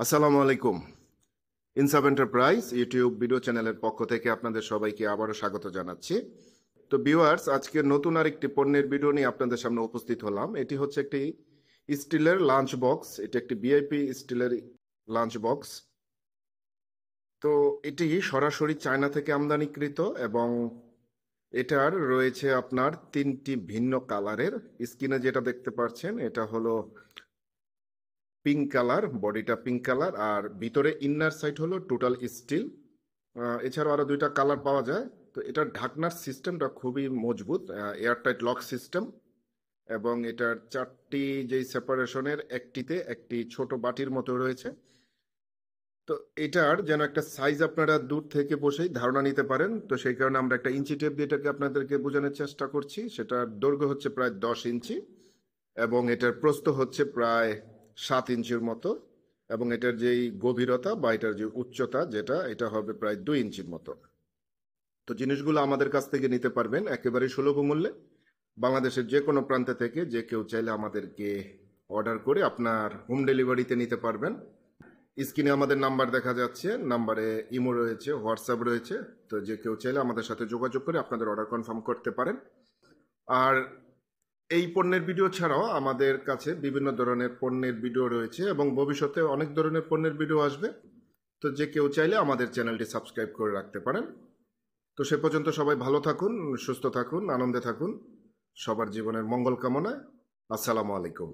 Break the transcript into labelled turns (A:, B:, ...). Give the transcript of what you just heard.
A: আসসালামু আলাইকুম। ইনসাব enterprise YouTube video চ্যানেলের পক্ষ থেকে আপনাদের সবাইকে আবারও স্বাগত জানাচ্ছি। তো ভিউয়ার্স, আজকে নতুন আরেকটি পণ্যের ভিডিও নিয়ে আপনাদের সামনে উপস্থিত হলাম। এটি হচ্ছে একটি স্টিলের লাঞ্চ বক্স। এটা একটি ভিআইপি স্টিলের লাঞ্চ বক্স। তো এটি সরাসরি চায়না থেকে আমদানিকৃত এবং এটার রয়েছে আপনার তিনটি ভিন্ন কালারের। স্ক্রিনে যেটা দেখতে পাচ্ছেন এটা হলো পিঙ্ক কালার, বডিটা পিঙ্ক কালার, আর ভিতরে ইন্নার সাইড হলো টোটাল স্টিল। এছাড়াও আরো দুইটা কালার পাওয়া যায়। তো এটার ঢাকনার সিস্টেমটা খুবই মজবুত, এয়ারটাইট লক সিস্টেম, এবং এটার চারটি যেই সেপারেশনের একটিতে একটি ছোট বাটির মতো রয়েছে। তো এটার যেন একটা সাইজ আপনারা দূর থেকে বসেই ধারণা নিতে পারেন। তো সেই কারণে আমরা একটা ইঞ্চি টেপ দিয়ে এটাকে আপনাদেরকে বোঝানোর চেষ্টা করছি। সেটার দৈর্ঘ্য হচ্ছে প্রায় 10 ইঞ্চি এবং এটার প্রস্থ হচ্ছে প্রায় 7 ইঞ্চির মতো, এবং এটার যেই গভীরতা বা এটার যে উচ্চতা যেটা এটা হবে প্রায় 2 ইঞ্চির মতো। তো জিনিসগুলো আমাদের কাছ থেকে নিতে পারবেন একেবারে সুলভ মূল্যে। বাংলাদেশের যে কোনো প্রান্তে থেকে যে কেউ চাইলে আমাদেরকে অর্ডার করে আপনার হোম ডেলিভারিতে নিতে পারবেন। স্ক্রিনে আমাদের নাম্বার দেখা যাচ্ছে, নাম্বারে ইমো রয়েছে, হোয়াটসঅ্যাপ রয়েছে। তো যে কেউ চাইলে আমাদের সাথে যোগাযোগ করে আপনাদের অর্ডার কনফার্ম করতে পারেন। আর এই পণ্যের ভিডিও ছাড়াও আমাদের কাছে বিভিন্ন ধরনের পণ্যের ভিডিও রয়েছে এবং ভবিষ্যতে অনেক ধরনের পণ্যের ভিডিও আসবে। তো যে কেউ চাইলে আমাদের চ্যানেলটি সাবস্ক্রাইব করে রাখতে পারেন। তো সে পর্যন্ত সবাই ভালো থাকুন, সুস্থ থাকুন, আনন্দে থাকুন। সবার জীবনের মঙ্গল কামনায়। আসসালামু আলাইকুম।